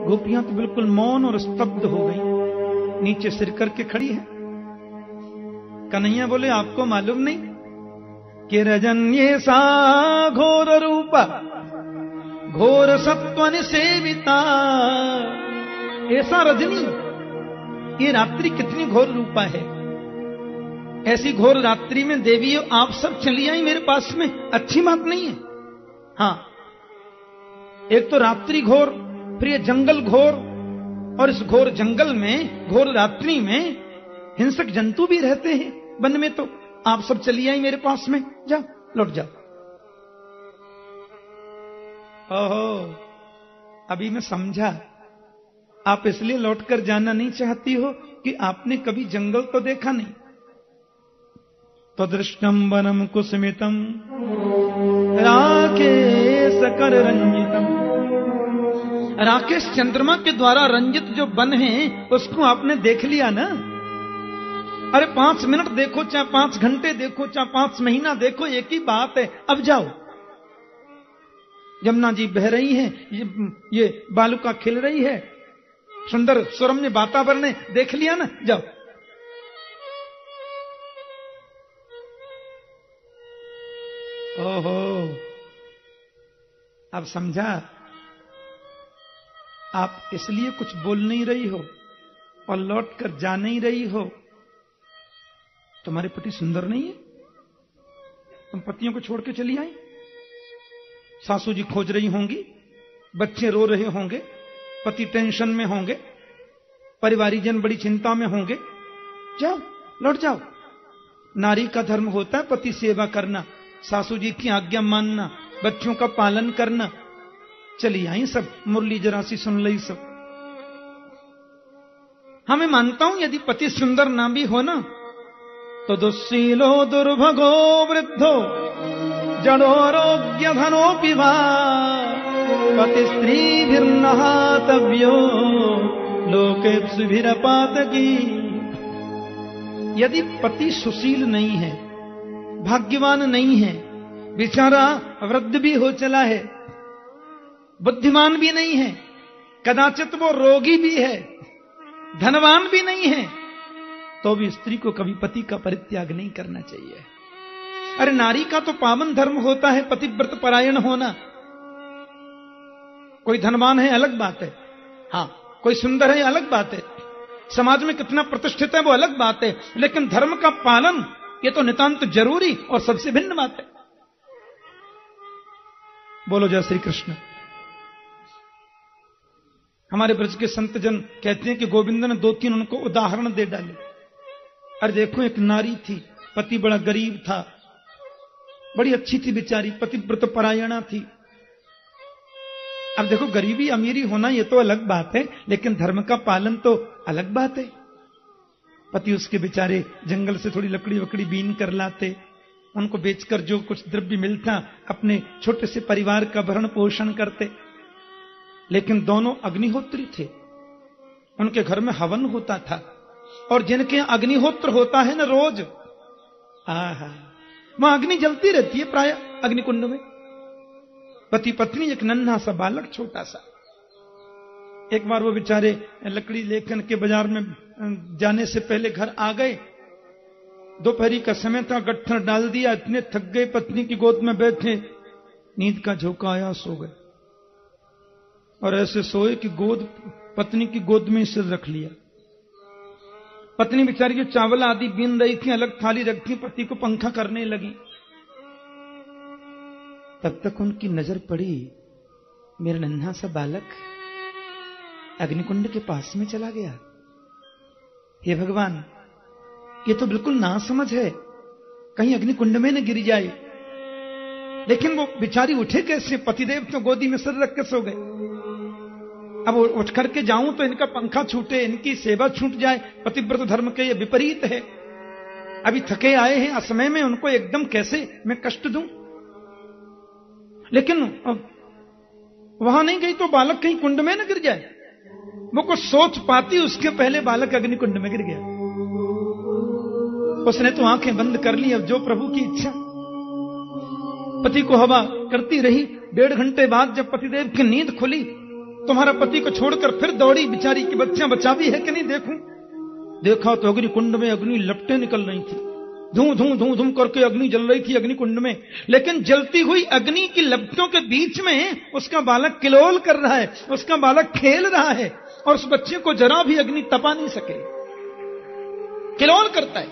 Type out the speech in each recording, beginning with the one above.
गोपियां तो बिल्कुल मौन और स्तब्ध हो गई, नीचे सिर करके खड़ी है। कन्हैया बोले, आपको मालूम नहीं कि रजन्ये सा घोर रूपा घोर सत्वन सेविता। ऐसा रजनी, ये रात्रि कितनी घोर रूपा है। ऐसी घोर रात्रि में देवी आप सब चली आई मेरे पास में, अच्छी बात नहीं है। हां, एक तो रात्रि घोर, फिर ये जंगल घोर, और इस घोर जंगल में, घोर रात्रि में हिंसक जंतु भी रहते हैं वन में, तो आप सब चली आई मेरे पास में, जाओ लौट जाओ। ओहो, अभी मैं समझा, आप इसलिए लौटकर जाना नहीं चाहती हो कि आपने कभी जंगल तो देखा नहीं। तो दृष्टम वनम कुसुमितम राकेश कर रंजितम। राकेश चंद्रमा के द्वारा रंजित जो वन है उसको आपने देख लिया ना। अरे 5 मिनट देखो, चाहे 5 घंटे देखो, चाहे 5 महीना देखो, एक ही बात है। अब जाओ, यमुना जी बह रही हैं, ये बालुका खिल रही है, सुंदर सुरम्य वातावरण है, देख लिया ना, जाओ। ओहो, अब समझा, आप इसलिए कुछ बोल नहीं रही हो और लौट कर जा नहीं रही हो। तुम्हारे पति सुंदर नहीं है, तुम पतियों को छोड़ के चली आई। सासू जी खोज रही होंगी, बच्चे रो रहे होंगे, पति टेंशन में होंगे, परिवारीजन बड़ी चिंता में होंगे। जाओ, लौट जाओ। नारी का धर्म होता है पति सेवा करना, सासू जी की आज्ञा मानना, बच्चों का पालन करना। चली आई सब, मुरली जरा सी सुन ली सब। मैं मानता हूं यदि पति सुंदर ना भी हो ना, तो दुस्सीलो दुर्भगो वृद्धो जड़ोरोग्य धनोपि वा पति स्त्रीभिर्नहातव्यो लोकेप्सुभिरपातकी। यदि पति सुशील नहीं है, भाग्यवान नहीं है, बेचारा वृद्ध भी हो चला है, बुद्धिमान भी नहीं है, कदाचित वो रोगी भी है, धनवान भी नहीं है, तो भी स्त्री को कभी पति का परित्याग नहीं करना चाहिए। अरे नारी का तो पावन धर्म होता है पतिव्रत परायण होना। कोई धनवान है अलग बात है, हां, कोई सुंदर है अलग बात है, समाज में कितना प्रतिष्ठित है वो अलग बात है, लेकिन धर्म का पालन ये तो नितांत जरूरी और सबसे भिन्न बात है। बोलो जय श्री कृष्ण। हमारे ब्रज के संत जन कहते हैं कि गोविंद ने 2-3 उनको उदाहरण दे डाले। अरे देखो, एक नारी थी, पति बड़ा गरीब था, बड़ी अच्छी थी बेचारी, पतिव्रत परायणा थी। अब देखो, गरीबी अमीरी होना ये तो अलग बात है, लेकिन धर्म का पालन तो अलग बात है। पति उसके बेचारे जंगल से थोड़ी लकड़ी वकड़ी बीन कर लाते, उनको बेचकर जो कुछ द्रव्य मिलता अपने छोटे से परिवार का भरण पोषण करते। लेकिन दोनों अग्निहोत्री थे, उनके घर में हवन होता था, और जिनके अग्निहोत्र होता है ना रोज, वहां अग्नि जलती रहती है प्राय अग्निकुंड में। पति पत्नी, एक नन्हा सा बालक छोटा सा। एक बार वो बेचारे लकड़ी लेकर के बाजार में जाने से पहले घर आ गए। दोपहरी का समय था, गट्ठर डाल दिया, इतने थक गए, पत्नी की गोद में बैठे, नींद का झोंका आया, सो गए। और ऐसे सोए कि पत्नी की गोद में सिर रख लिया। पत्नी बेचारी जो चावल आदि बीन रही थी, अलग थाली रखी, पति को पंखा करने लगी। तब तक उनकी नजर पड़ी, मेरा नन्हा सा बालक अग्निकुंड के पास में चला गया। हे भगवान, ये तो बिल्कुल नासमझ है, कहीं अग्निकुंड में न गिर जाए। लेकिन वो बेचारी उठे कैसे? पतिदेव तो गोदी में सिर रख के सो गए। अब उठ करके जाऊं तो इनका पंखा छूटे, इनकी सेवा छूट जाए, पतिव्रत धर्म के ये विपरीत है। अभी थके आए हैं, असमय में उनको एकदम कैसे मैं कष्ट दूं? लेकिन वहां नहीं गई तो बालक कहीं कुंड में न गिर जाए। वो कुछ सोच पाती, उसके पहले बालक अग्निकुंड में गिर गया। उसने तो आंखें बंद कर ली, अब जो प्रभु की इच्छा। पति को हवा करती रही। 1.5 घंटे बाद जब पतिदेव की नींद खुली तुम्हारा पति को छोड़कर फिर दौड़ी बेचारी की बच्चियां बचा भी है कि नहीं देखूं। देखा तो अग्नि कुंड में अग्नि लपटें निकल रही थी, धूं धूं धूं धूं करके अग्नि जल रही थी अग्नि कुंड में। लेकिन जलती हुई अग्नि की लपटों के बीच में उसका बालक किलोल कर रहा है, उसका बालक खेल रहा है, और उस बच्चे को जरा भी अग्नि तपा नहीं सके, किलोल करता है।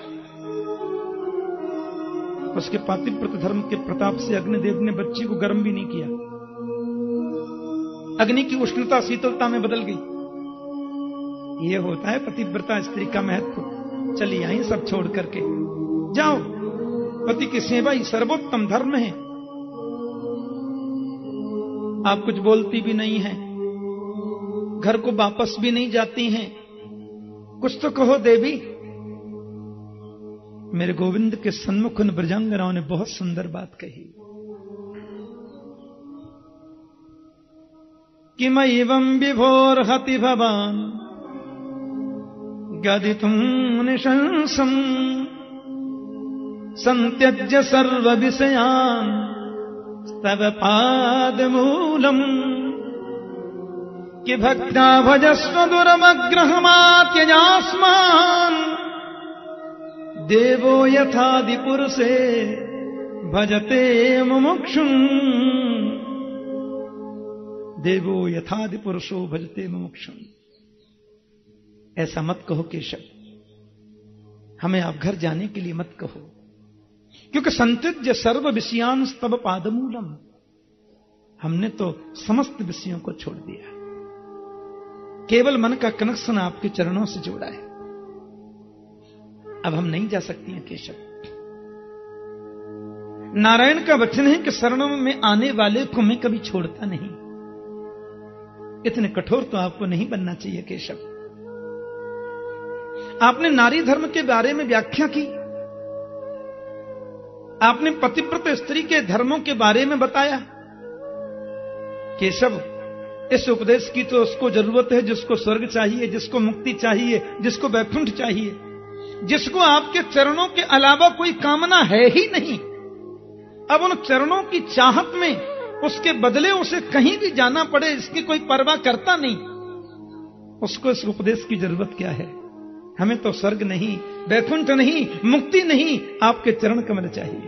उसके पातिव्रत धर्म के प्रताप से अग्निदेव ने बच्ची को गर्म भी नहीं किया। अग्नि की उष्णता शीतलता में बदल गई। यह होता है पतिव्रता स्त्री का महत्व। चली आई सब छोड़ करके, जाओ, पति की सेवा ही सर्वोत्तम धर्म है। आप कुछ बोलती भी नहीं हैं, घर को वापस भी नहीं जाती हैं, कुछ तो कहो देवी। मेरे गोविंद के सन्मुख उन ब्रजांगनाओं ने बहुत सुंदर बात कही कि मैं एवं विभोर्हति भवान गदितुम निशंसम संत्यज्य सर्व विषयान तव पाद मूलम कि भक्ता भजस्व दुरमग्रहमात्यजास्मान देवो यथादि पुरुषे भजते मुमुक्षुं। देवो यथादि पुरुषो भजते मुमुक्षुं। ऐसा मत कहो केशव, हमें आप घर जाने के लिए मत कहो, क्योंकि संत्यज्य सर्व विषयान तव पादमूलम। हमने तो समस्त विषयों को छोड़ दिया, केवल मन का कनेक्शन आपके चरणों से जोड़ा है। अब हम नहीं जा सकती हैं केशव। नारायण का वचन है कि शरणों में आने वाले को मैं कभी छोड़ता नहीं। इतने कठोर तो आपको नहीं बनना चाहिए केशव। आपने नारी धर्म के बारे में व्याख्या की, आपने पतिव्रत स्त्री के धर्मों के बारे में बताया। केशव, इस उपदेश की तो उसको जरूरत है जिसको स्वर्ग चाहिए, जिसको मुक्ति चाहिए, जिसको वैकुंठ चाहिए, जिसको आपके चरणों के अलावा कोई कामना है ही नहीं। अब उन चरणों की चाहत में उसके बदले उसे कहीं भी जाना पड़े इसकी कोई परवाह करता नहीं। उसको इस उपदेश की जरूरत क्या है? हमें तो स्वर्ग नहीं, वैकुंठ नहीं, मुक्ति नहीं, आपके चरण कमल चाहिए।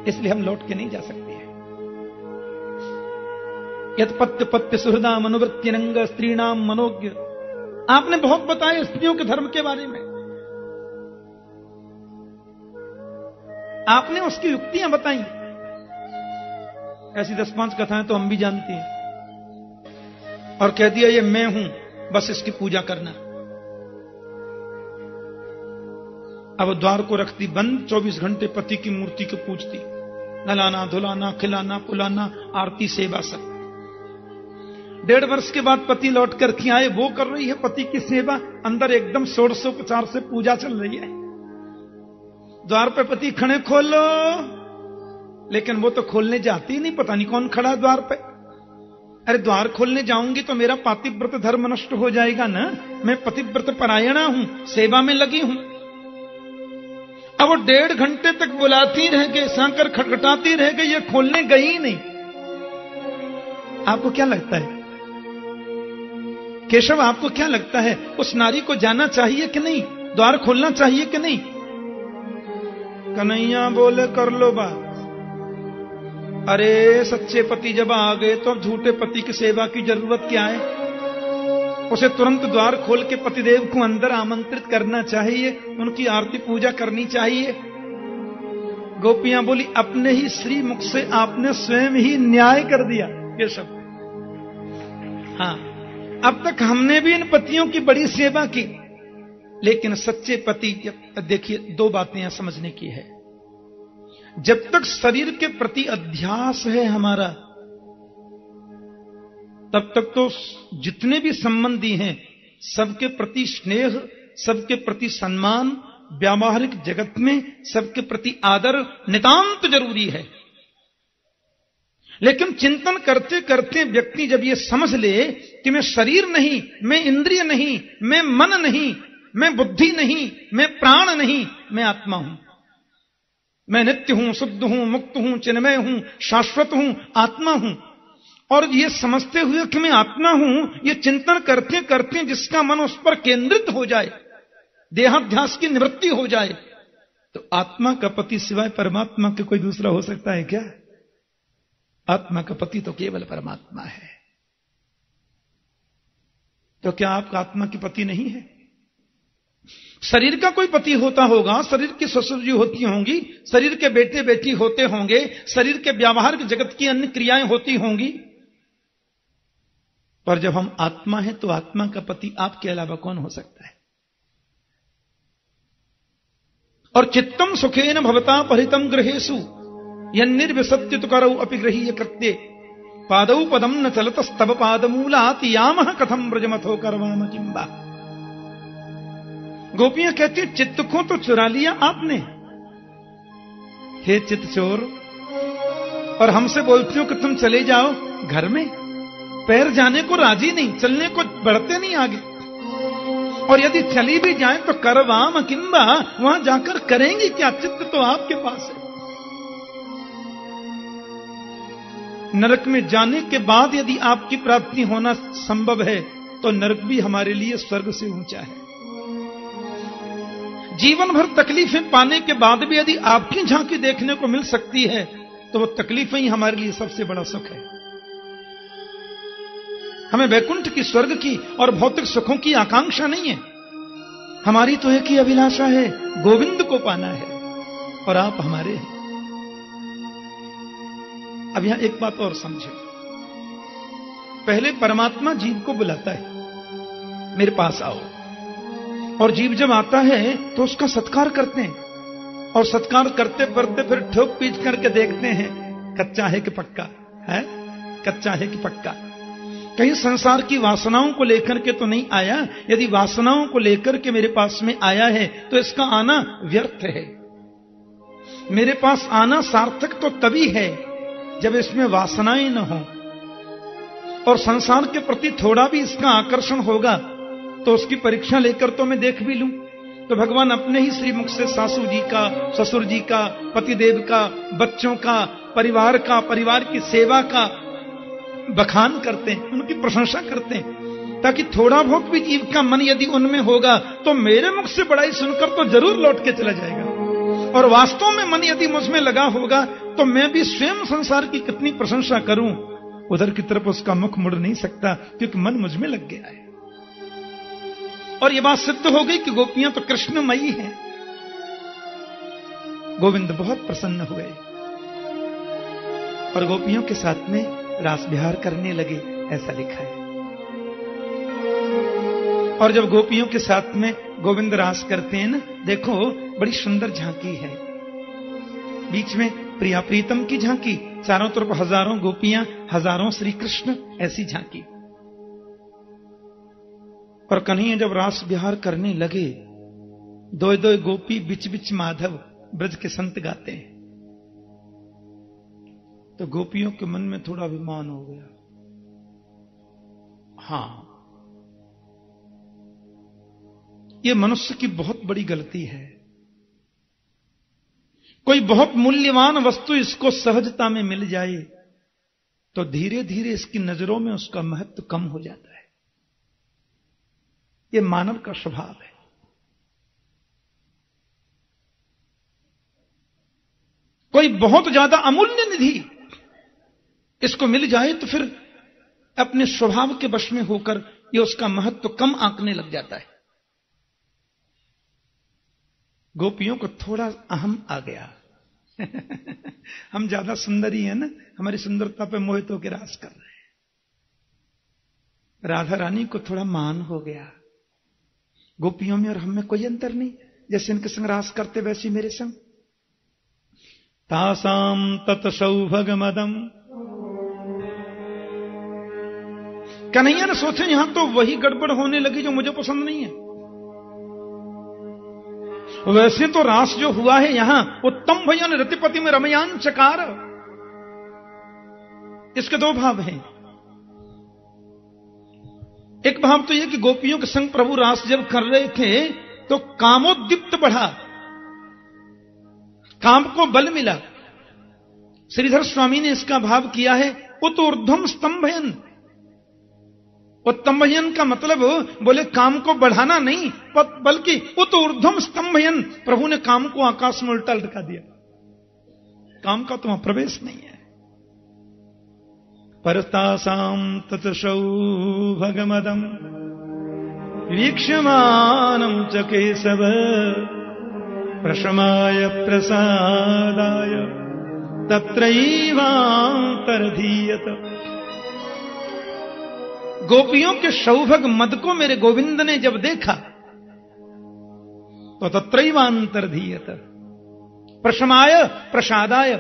इसलिए हम लौट के नहीं जा सकते हैं। यत पत्य पत्य सुहृदा मनोवृत्ति रंग स्त्रीणाम मनोज्ञ। आपने बहुत बताया स्त्रियों के धर्म के बारे में, आपने उसकी युक्तियां बताई। ऐसी 10-5 कथाएं तो हम भी जानते हैं। और कह दिया ये मैं हूं, बस इसकी पूजा करना। अब द्वार को रखती बंद, 24 घंटे पति की मूर्ति को पूजती, नलाना धुलाना खिलाना पुलाना आरती सेवा सब। 1.5 वर्ष के बाद पति लौट कर के आए, वो कर रही है पति की सेवा, अंदर एकदम षोडशोपचार से पूजा चल रही है। द्वार पे पति खड़े, खोलो, लेकिन वो तो खोलने जाती नहीं, पता नहीं कौन खड़ा द्वार पे। अरे द्वार खोलने जाऊंगी तो मेरा पातिव्रत धर्म नष्ट हो जाएगा ना। मैं पतिव्रत परायणा हूं, सेवा में लगी हूं। अब वो 1.5 घंटे तक बुलाती रह गई, सांकर खटखटाती रह गई, ये खोलने गई नहीं। आपको क्या लगता है केशव, आपको क्या लगता है, उस नारी को जाना चाहिए कि नहीं, द्वार खोलना चाहिए कि नहीं? कन्हैया बोले कर लो बात। अरे सच्चे पति जब आ गए तो अब झूठे पति की सेवा की जरूरत क्या है? उसे तुरंत द्वार खोल के पतिदेव को अंदर आमंत्रित करना चाहिए, उनकी आरती पूजा करनी चाहिए। गोपियां बोली अपने ही श्री मुख से आपने स्वयं ही न्याय कर दिया केशव। हाँ, अब तक हमने भी इन पतियों की बड़ी सेवा की, लेकिन सच्चे पति, देखिए 2 बातें यहां समझने की है। जब तक शरीर के प्रति अध्यास है हमारा, तब तक तो जितने भी संबंधी हैं सबके प्रति स्नेह, सबके प्रति सम्मान, व्यावहारिक जगत में सबके प्रति आदर नितांत जरूरी है। लेकिन चिंतन करते करते व्यक्ति जब ये समझ ले कि मैं शरीर नहीं, मैं इंद्रिय नहीं, मैं मन नहीं, मैं बुद्धि नहीं, मैं प्राण नहीं, मैं आत्मा हूं, मैं नित्य हूं, शुद्ध हूं, मुक्त हूं, चिन्मय हूं, शाश्वत हूं, आत्मा हूं, और ये समझते हुए कि मैं आत्मा हूं, ये चिंतन करते करते जिसका मन उस पर केंद्रित हो जाए, देहाध्यास की निवृत्ति हो जाए, तो आत्मा का पति सिवाय परमात्मा के कोई दूसरा हो सकता है क्या? आत्मा का पति तो केवल परमात्मा है। तो क्या आपका आत्मा की पति नहीं है? शरीर का कोई पति होता होगा, शरीर की ससुर जी होती होंगी, शरीर के बेटे बेटी होते होंगे, शरीर के व्यावहारिक जगत की अन्य क्रियाएं होती होंगी, पर जब हम आत्मा हैं तो आत्मा का पति आपके अलावा कौन हो सकता है? और चित्तम सुखेन भवता परितम गृहेषु यन्निर्विसत्य करौ अपि गृहीय कृत्ये पादौ पदम न चलतस्तव पादमूलात् यामः कथम ब्रजमथो करवाम किंबा। गोपियां कहती हैं, चित्त को तो चुरा लिया आपने, हे चित्त चोर, और हमसे बोलती हो कि तुम चले जाओ घर में, पैर जाने को राजी नहीं, चलने को बढ़ते नहीं आगे, और यदि चली भी जाए तो करवाम किंबा, वहां जाकर करेंगी क्या? चित्त तो आपके पास है। नरक में जाने के बाद यदि आपकी प्राप्ति होना संभव है तो नरक भी हमारे लिए स्वर्ग से ऊंचा है। जीवन भर तकलीफें पाने के बाद भी यदि आपकी झांकी देखने को मिल सकती है तो वो तकलीफें ही हमारे लिए सबसे बड़ा सुख है। हमें वैकुंठ की, स्वर्ग की और भौतिक सुखों की आकांक्षा नहीं है, हमारी तो एक ही अभिलाषा है, गोविंद को पाना है, और आप हमारे हैं। अब यहां एक बात और समझो, पहले परमात्मा जीव को बुलाता है, मेरे पास आओ, और जीव जब आता है तो उसका सत्कार करते हैं, और सत्कार करते करते फिर ठोक पीट करके देखते हैं कच्चा है कि पक्का है, कच्चा है कि पक्का, कहीं संसार की वासनाओं को लेकर के तो नहीं आया। यदि वासनाओं को लेकर के मेरे पास में आया है तो इसका आना व्यर्थ है। मेरे पास आना सार्थक तो तभी है जब इसमें वासनाएं न हो, और संसार के प्रति थोड़ा भी इसका आकर्षण होगा तो उसकी परीक्षा लेकर तो मैं देख भी लूं। तो भगवान अपने ही श्रीमुख से सासू जी का, ससुर जी का, पतिदेव का, बच्चों का, परिवार का, परिवार की सेवा का बखान करते हैं, उनकी प्रशंसा करते हैं, ताकि थोड़ा बहुत भी जीव का मन यदि उनमें होगा तो मेरे मुख से बड़ाई सुनकर तो जरूर लौट के चला जाएगा, और वास्तव में मन यदि मुझ में लगा होगा तो मैं भी स्वयं संसार की कितनी प्रशंसा करूं, उधर की तरफ उसका मुख मुड़ नहीं सकता, क्योंकि मन मुझ में लग गया है। और यह बात सिद्ध हो गई कि गोपियां तो कृष्णमयी हैं। गोविंद बहुत प्रसन्न हुए और गोपियों के साथ में रास विहार करने लगे, ऐसा लिखा है। और जब गोपियों के साथ में गोविंद रास करते हैं ना, देखो बड़ी सुंदर झांकी है, बीच में प्रिया प्रीतम की झांकी, चारों तरफ हजारों गोपियां, हजारों श्री कृष्ण, ऐसी झांकी। और कन्हैया जब रास विहार करने लगे, दो दो गोपी बिच बिच माधव ब्रज के संत गाते हैं, तो गोपियों के मन में थोड़ा अभिमान हो गया। हां, यह मनुष्य की बहुत बड़ी गलती है। कोई बहुत मूल्यवान वस्तु इसको सहजता में मिल जाए तो धीरे धीरे इसकी नजरों में उसका महत्व कम हो जाता है। यह मानव का स्वभाव है। कोई बहुत ज्यादा अमूल्य निधि इसको मिल जाए तो फिर अपने स्वभाव के वश में होकर यह उसका महत्व कम आंकने लग जाता है। गोपियों को थोड़ा अहम आ गया। हम ज्यादा सुंदरी हैं ना, हमारी सुंदरता पे मोहित होकर रास कर रहे हैं। राधा रानी को थोड़ा मान हो गया। गोपियों में और हम में कोई अंतर नहीं, जैसे इनके संग रास करते वैसे मेरे संग। तासाम तत सौभगमदम, कन्हैया ने सोचा यहां तो वही गड़बड़ होने लगी जो मुझे पसंद नहीं है। वैसे तो रास जो हुआ है यहां, उत्तम भयन रतिपति में रमयान चकार, इसके दो भाव हैं। एक भाव तो यह कि गोपियों के संग प्रभु रास जब कर रहे थे तो कामोद्दीप्त बढ़ा, काम को बल मिला। श्रीधर स्वामी ने इसका भाव किया है उत ऊर्ध्वम स्तंभयन। उत्तंभयन का मतलब बोले काम को बढ़ाना नहीं, बल्कि उत ऊर्ध्वम स्तंभयन, प्रभु ने काम को आकाश में उल्टा लटका दिया। काम का तो वहां प्रवेश नहीं है। परतासाम तत्सौभगमदम वीक्षमानं च केशव प्रशमाय प्रसादाय तत्रैवांतर्धीयत। गोपियों के सौभग मद को मेरे गोविंद ने जब देखा तो तत्रैवांतर्धीयत, प्रशमाय प्रसादाय,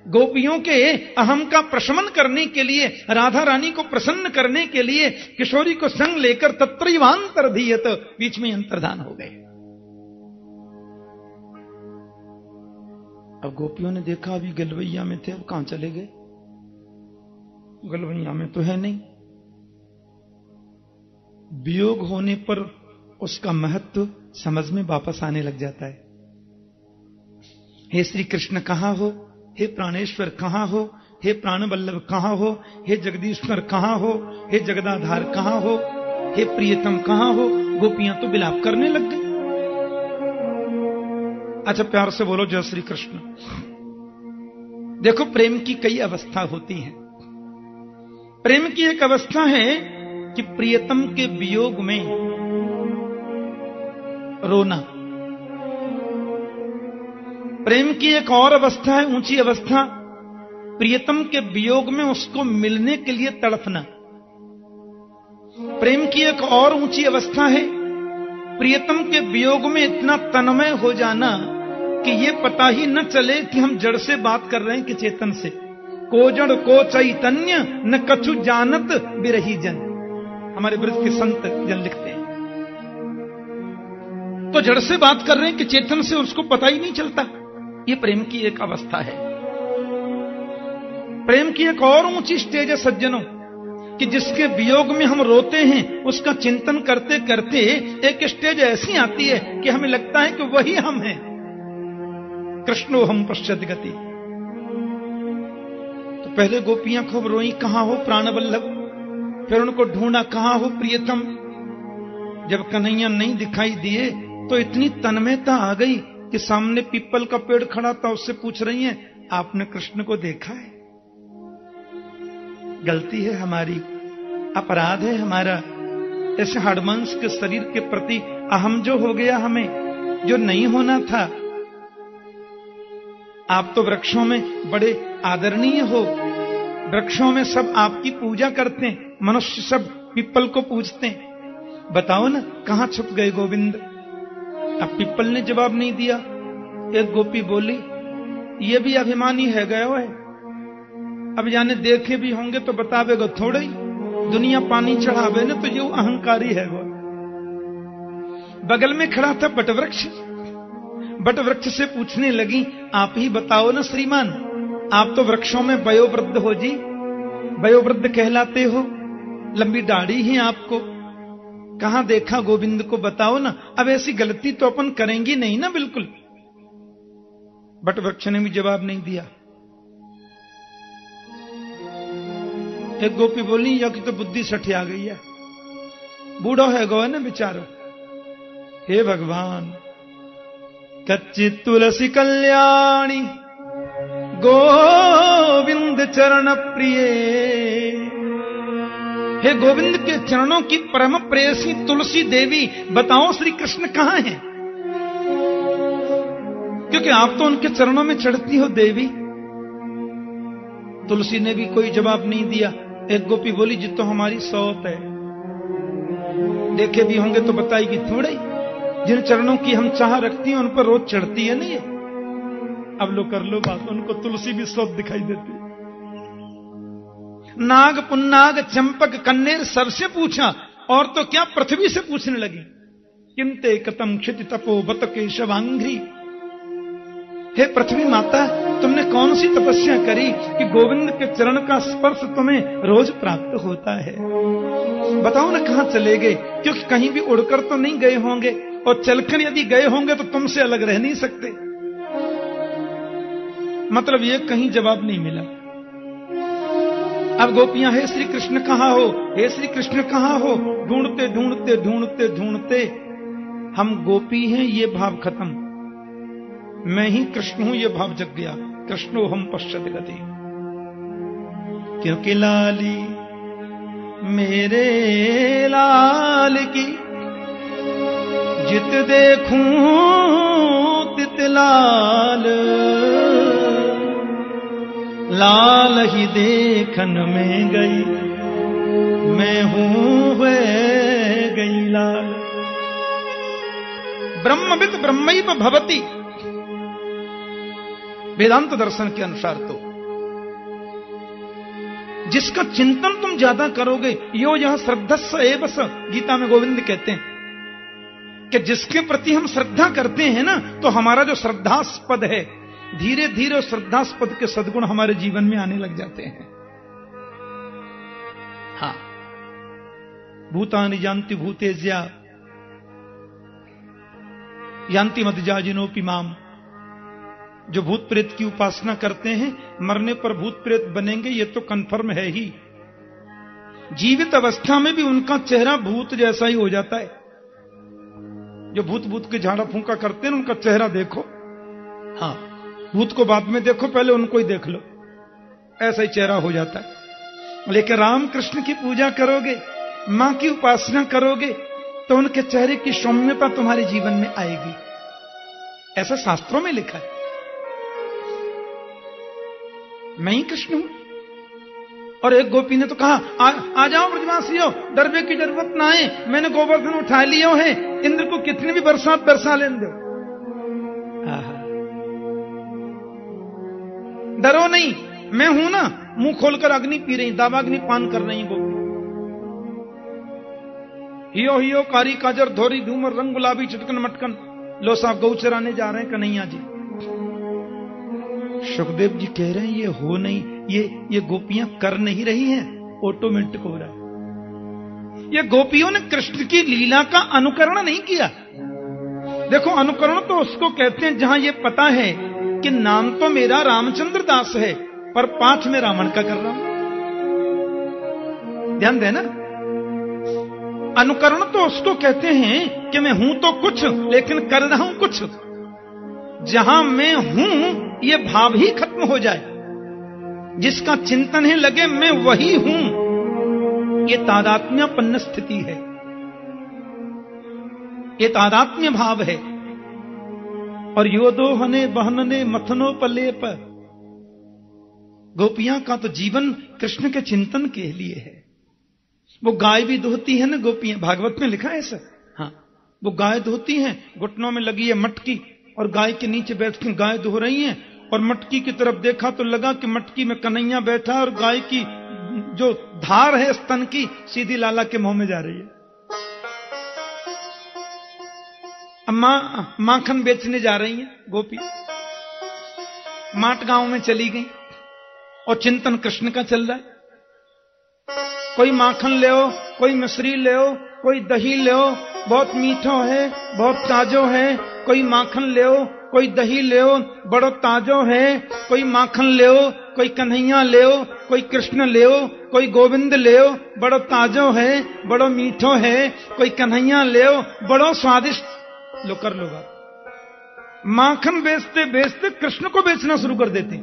गोपियों के अहम का प्रशमन करने के लिए, राधा रानी को प्रसन्न करने के लिए किशोरी को संग लेकर तत्रैवांतर्धीयत, बीच में अंतर्धान हो गए। अब गोपियों ने देखा अभी गलवैया में थे, अब कहां चले गए? गलवैया में तो है नहीं। वियोग होने पर उसका महत्व समझ में वापस आने लग जाता है। हे श्री कृष्ण कहां हो, हे प्राणेश्वर कहां हो, हे प्राणवल्लभ कहां हो, हे जगदीश्वर कहां हो, हे जगदाधार कहां हो, हे प्रियतम कहां हो। गोपियां तो विलाप करने लग गई। अच्छा प्यार से बोलो जय श्री कृष्ण। देखो प्रेम की कई अवस्था होती हैं। प्रेम की एक अवस्था है कि प्रियतम के वियोग में रोना। प्रेम की एक और अवस्था है, ऊंची अवस्था, प्रियतम के वियोग में उसको मिलने के लिए तड़पना। प्रेम की एक और ऊंची अवस्था है, प्रियतम के वियोग में इतना तन्मय हो जाना कि ये पता ही न चले कि हम जड़ से बात कर रहे हैं कि चेतन से। को जड़ को चैतन्य न कछु जानत बिरही जन, हमारे ब्रज के संत जन लिखते हैं। तो जड़ से बात कर रहे हैं कि चेतन से, उसको पता ही नहीं चलता। ये प्रेम की एक अवस्था है। प्रेम की एक और ऊंची स्टेज है सज्जनों, कि जिसके वियोग में हम रोते हैं, उसका चिंतन करते करते एक स्टेज ऐसी आती है कि हमें लगता है कि वही हम हैं। कृष्णो हम पश्चात गति। तो पहले गोपियां खूब रोई, कहां हो प्राणवल्लभ, फिर उनको ढूंढा कहां हो प्रियतम। जब कन्हैया नहीं दिखाई दिए तो इतनी तन्मयता आ गई कि सामने पीपल का पेड़ खड़ा था, उससे पूछ रही हैं आपने कृष्ण को देखा है? गलती है हमारी, अपराध है हमारा, ऐसे हडमांस के शरीर के प्रति अहम जो हो गया हमें, जो नहीं होना था। आप तो वृक्षों में बड़े आदरणीय हो, वृक्षों में सब आपकी पूजा करते हैं, मनुष्य सब पीपल को पूजते हैं। बताओ ना कहां छुप गए गोविंद? अब पीपल ने जवाब नहीं दिया। एक गोपी बोली ये भी अभिमानी है गयो है, अब जाने देखे भी होंगे तो बतावेगा थोड़े ही, दुनिया पानी चढ़ावे ना तो ये अहंकारी है वो। बगल में खड़ा था बटवृक्ष, बटवृक्ष से पूछने लगी आप ही बताओ ना श्रीमान, आप तो वृक्षों में वयोवृद्ध हो जी, वयोवृद्ध कहलाते हो, लंबी दाढ़ी है आपको, कहां देखा गोविंद को बताओ ना। अब ऐसी गलती तो अपन करेंगी नहीं ना बिल्कुल। बटवृक्ष ने भी जवाब नहीं दिया। एक गोपी बोली या कि तो बुद्धि सठिया गई है, बूढ़ो है गो है ना बेचारो। हे भगवान कच्ची तुलसी कल्याणी गोविंद चरण प्रिय, हे गोविंद के चरणों की परम प्रेयसी तुलसी देवी, बताओ श्री कृष्ण कहां हैं? क्योंकि आप तो उनके चरणों में चढ़ती हो देवी। तुलसी ने भी कोई जवाब नहीं दिया। एक गोपी बोली जी तो हमारी सौत है, देखे भी होंगे तो बताएगी थोड़े, जिन चरणों की हम चाह रखती हैं उन पर रोज चढ़ती है ना ये। अब लो कर लो बात, उनको तुलसी भी सौत दिखाई देती। नाग पुन्नाग चंपक कन्नेर सबसे पूछा, और तो क्या पृथ्वी से पूछने लगी। किंते कतम क्षिति तपो बत केशवांघ्री, हे पृथ्वी माता तुमने कौन सी तपस्या करी कि गोविंद के चरण का स्पर्श तुम्हें रोज प्राप्त होता है? बताओ ना कहां चले गए? क्योंकि कहीं भी उड़कर तो नहीं गए होंगे, और चलकर यदि गए होंगे तो तुमसे अलग रह नहीं सकते। मतलब ये कहीं जवाब नहीं मिला। अब गोपियां हे श्री कृष्ण कहां हो, हे श्री कृष्ण कहां हो, ढूंढते ढूंढते ढूंढते ढूंढते हम गोपी हैं ये भाव खत्म, मैं ही कृष्ण हूं ये भाव जग गया। कृष्णो हम पश्चात गति, क्योंकि लाली मेरे लाल की जित देखूं तित लाल, लाल ही देखन में गई मैं हूं गई लाल। ब्रह्मविद ब्रह्मैव भवति, वेदांत दर्शन के अनुसार तो जिसका चिंतन तुम ज्यादा करोगे, यो यह श्रद्धस्स एव स, गीता में गोविंद कहते हैं कि जिसके प्रति हम श्रद्धा करते हैं ना, तो हमारा जो श्रद्धास्पद है, धीरे धीरे उस श्रद्धास्पद के सद्गुण हमारे जीवन में आने लग जाते हैं। हाँ, भूतानि जानति भूतेज्या यान्ति मद्याजिनोपि माम, जो भूत प्रेत की उपासना करते हैं मरने पर भूत प्रेत बनेंगे, ये तो कंफर्म है ही। जीवित अवस्था में भी उनका चेहरा भूत जैसा ही हो जाता है। जो भूत भूत के झाड़ा फूंका करते हैं उनका चेहरा देखो, हाँ, भूत को बाद में देखो, पहले उनको ही देख लो, ऐसा ही चेहरा हो जाता है। लेकिन राम कृष्ण की पूजा करोगे, मां की उपासना करोगे, तो उनके चेहरे की सौम्यता तुम्हारे जीवन में आएगी, ऐसा शास्त्रों में लिखा है। मैं ही कृष्ण हूं। और एक गोपी ने तो कहा, आ जाओ ब्रजवासियों, डरने की जरूरत ना है, मैंने गोवर्धन उठा लियो है, इंद्र को कितनी भी बरसात बरसा लेने दो, डरो नहीं, मैं हूं ना। मुंह खोलकर अग्नि पी रही, दावाग्नि पान कर रही गोपी। हियो हियो कारी काजर धोरी धूमर रंग गुलाबी चटकन मटकन, लो साहब गौ चराने जा रहे हैं कन्हैया जी। सुखदेव जी कह रहे हैं ये हो नहीं, ये गोपियां कर नहीं रही हैं, ऑटोमेटिक हो रहा है। ये गोपियों ने कृष्ण की लीला का अनुकरण नहीं किया। देखो, अनुकरण तो उसको कहते हैं जहां ये पता है कि नाम तो मेरा रामचंद्र दास है, पर पाठ में रावण का कर रहा हूं। ध्यान देना, अनुकरण तो उसको कहते हैं कि मैं हूं तो कुछ, लेकिन कर रहा हूं कुछ। जहां मैं हूं ये भाव ही खत्म हो जाए, जिसका चिंतन है लगे मैं वही हूं, ये तादात्म्यपन्न स्थिति है, ये तादात्म्य भाव है। और योदोहने बहनने मथनो पलेप, गोपियां का तो जीवन कृष्ण के चिंतन के लिए है। वो गाय भी दोहती है ना गोपियां, भागवत में लिखा है ऐसा। हाँ, वो गाय दोहती हैं, घुटनों में लगी है मटकी, और गाय के नीचे बैठ के गाय धो रही हैं, और मटकी की तरफ देखा तो लगा कि मटकी में कन्हैया बैठा, और गाय की जो धार है स्तन की सीधी लाला के मुंह में जा रही है। माखन बेचने जा रही हैं गोपी, माट गांव में चली गई, और चिंतन कृष्ण का चल रहा है। कोई माखन ले ओ, कोई मिश्री ले ओ, कोई दही ले ओ, बहुत मीठो है, बहुत ताजो है। कोई माखन ले ओ, कोई दही ले ओ, बड़ो ताजो है। कोई माखन ले ओ, कोई कन्हैया ले ओ, कोई कृष्ण ले ओ, कोई गोविंद ले ओ, बड़ो ताजो है, बड़ो मीठो है। कोई कन्हैया ले ओ, बड़ो स्वादिष्ट। लो कर लो बात। माखन बेचते बेचते कृष्ण को बेचना शुरू कर देते।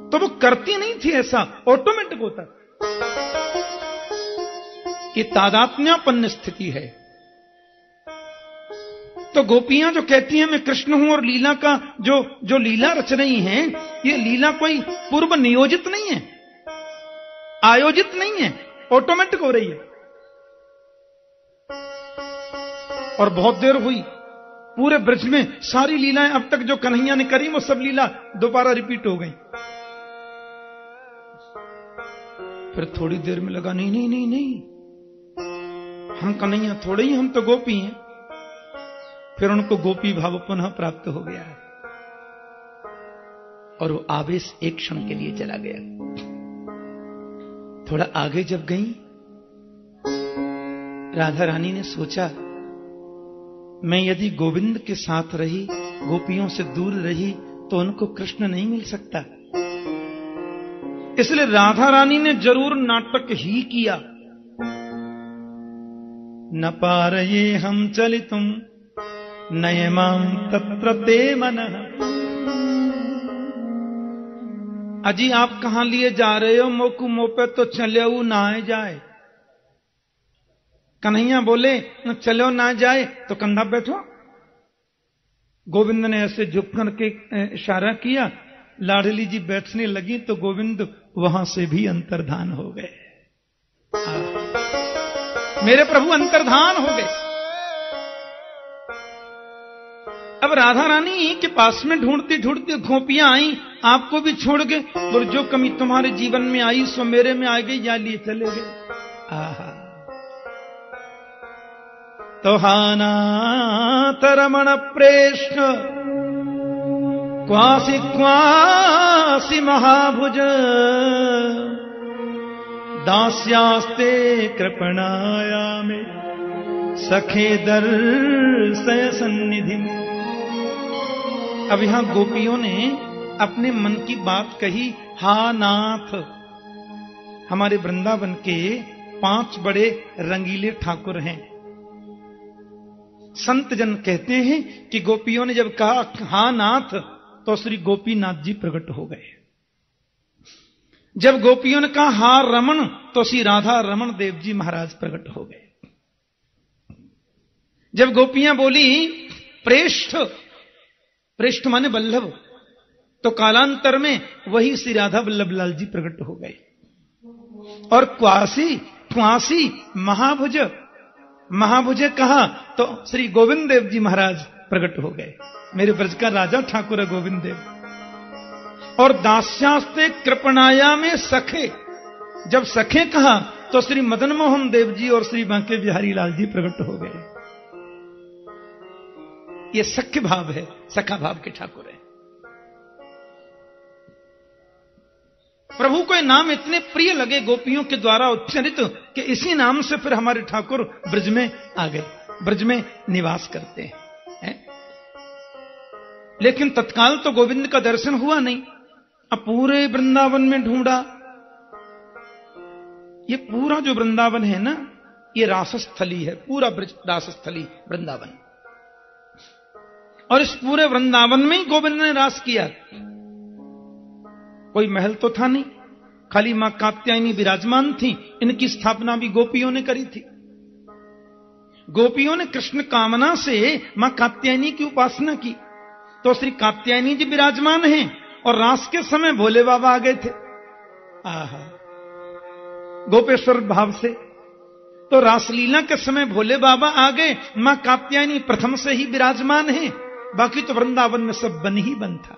तो वो करती नहीं थी ऐसा, ऑटोमेटिक होता। ये तादात्म्यपन्न स्थिति है। तो गोपियां जो कहती हैं मैं कृष्ण हूं, और लीला का जो लीला रच रही हैं, ये लीला कोई पूर्व नियोजित नहीं है, आयोजित नहीं है, ऑटोमेटिक हो रही है। और बहुत देर हुई, पूरे ब्रज में सारी लीलाएं अब तक जो कन्हैया ने करी वो सब लीला दोबारा रिपीट हो गई। फिर थोड़ी देर में लगा नहीं नहीं नहीं नहीं, हम कन्हैया थोड़े ही, हम तो गोपी हैं। फिर उनको गोपी भाव पुनः प्राप्त हो गया, और वो आवेश एक क्षण के लिए चला गया। थोड़ा आगे जब गई, राधा रानी ने सोचा मैं यदि गोविंद के साथ रही, गोपियों से दूर रही, तो उनको कृष्ण नहीं मिल सकता। इसलिए राधा रानी ने जरूर नाटक ही किया। न पारये हम चलितुम नयमाम तत्र ते मनः। अजी आप कहां लिए जा रहे हो, मोकू मोपे तो चलो ना जाए। कन्हैया बोले न चलो ना जाए तो कंधा बैठो। गोविंद ने ऐसे झुक करके इशारा किया, लाडली जी बैठने लगी तो गोविंद वहां से भी अंतर्धान हो गए। मेरे प्रभु अंतर्धान हो गए। अब राधा रानी के पास में ढूंढती ढूंढती गोपियां आई, आपको भी छोड़ गए, और जो कमी तुम्हारे जीवन में आई सो मेरे में आ गई, या लिए चले गए। आहा तो हानाथ रमण प्रेष्ठ क्वासी क्वासी महाभुज दास्यास्ते कृपणाया में सखे दर्शय सन्निधि। अब यहां गोपियों ने अपने मन की बात कही। हा नाथ, हमारे वृंदावन के 5 बड़े रंगीले ठाकुर हैं। संत जन कहते हैं कि गोपियों ने जब कहा हा नाथ तो श्री गोपीनाथ जी प्रकट हो गए। जब गोपियों ने कहा हा रमण तो श्री राधा रमण देव जी महाराज प्रकट हो गए। जब गोपियां बोली प्रेष्ठ, प्रेष्ठ माने वल्लभ, तो कालांतर में वही श्री राधा वल्लभ लाल जी प्रकट हो गए। और क्वासी क्वासी महाभुज, महाभुजे कहा तो श्री गोविंद देव जी महाराज प्रकट हो गए। मेरे ब्रज का राजा ठाकुर है गोविंद देव। और दास्यास्ते कृपणाया में सखे, जब सखे कहा तो श्री मदन मोहन देव जी और श्री बांके बिहारी लाल जी प्रकट हो गए। ये सख्य भाव है, सखा भाव के ठाकुर है। प्रभु को नाम इतने प्रिय लगे गोपियों के द्वारा उच्चारित कि इसी नाम से फिर हमारे ठाकुर ब्रज में आ गए, ब्रज में निवास करते हैं। लेकिन तत्काल तो गोविंद का दर्शन हुआ नहीं। अब पूरे वृंदावन में ढूंढा। ये पूरा जो वृंदावन है ना, ये रासस्थली है, पूरा ब्रज रासस्थली वृंदावन। और इस पूरे वृंदावन में ही गोविंद ने रास किया। कोई महल तो था नहीं, खाली मां कात्यायनी विराजमान थी। इनकी स्थापना भी गोपियों ने करी थी। गोपियों ने कृष्ण कामना से मां कात्यायनी की उपासना की, तो श्री कात्यायनी जी विराजमान हैं। और रास के समय भोले बाबा आ गए थे। आहा, गोपेश्वर भाव से। तो रासलीला के समय भोले बाबा आ गए, मां कात्यायनी प्रथम से ही विराजमान है। बाकी तो वृंदावन में सब बन ही बन था,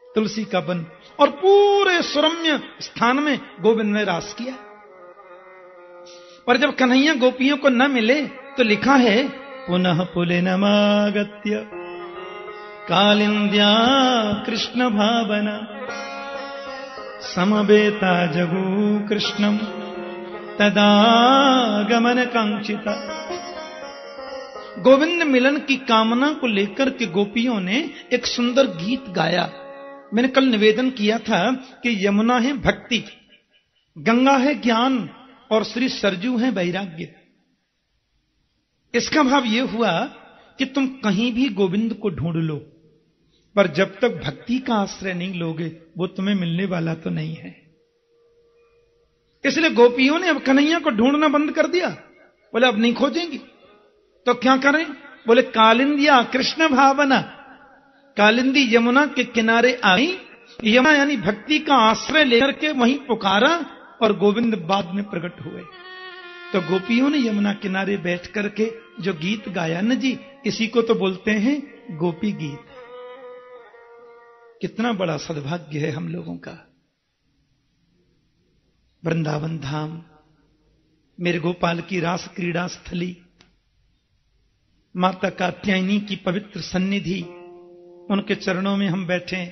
तुलसी का बन। और पूरे सुरम्य स्थान में गोविंद ने रास किया। पर जब कन्हैया गोपियों को न मिले तो लिखा है पुनः पुलिनमागत्य कालिंद्या कृष्ण भावना समवेता जगू कृष्णम तदा गमन कांक्षिता। गोविंद मिलन की कामना को लेकर के गोपियों ने एक सुंदर गीत गाया। मैंने कल निवेदन किया था कि यमुना है भक्ति, गंगा है ज्ञान और श्री सरजू है वैराग्य। इसका भाव यह हुआ कि तुम कहीं भी गोविंद को ढूंढ लो, पर जब तक भक्ति का आश्रय नहीं लोगे वो तुम्हें मिलने वाला तो नहीं है। इसलिए गोपियों ने अब कन्हैया को ढूंढना बंद कर दिया। बोले अब नहीं खोजेंगी तो क्या करें? बोले कालिंदिया कृष्ण भावना। कालिंदी यमुना के किनारे आई। यमुना यानी भक्ति का आश्रय लेकर के वहीं पुकारा और गोविंद बाद में प्रकट हुए। तो गोपियों ने यमुना किनारे बैठ करके जो गीत गाया न जी, इसी को तो बोलते हैं गोपी गीत। कितना बड़ा सद्भाग्य है हम लोगों का। वृंदावन धाम, मेरे गोपाल की रास क्रीड़ा स्थली, माता कात्यायनी की पवित्र सन्निधि, उनके चरणों में हम बैठे,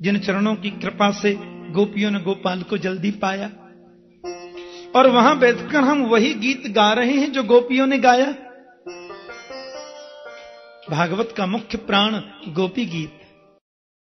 जिन चरणों की कृपा से गोपियों ने गोपाल को जल्दी पाया। और वहां बैठकर हम वही गीत गा रहे हैं जो गोपियों ने गाया। भागवत का मुख्य प्राण गोपी गीत।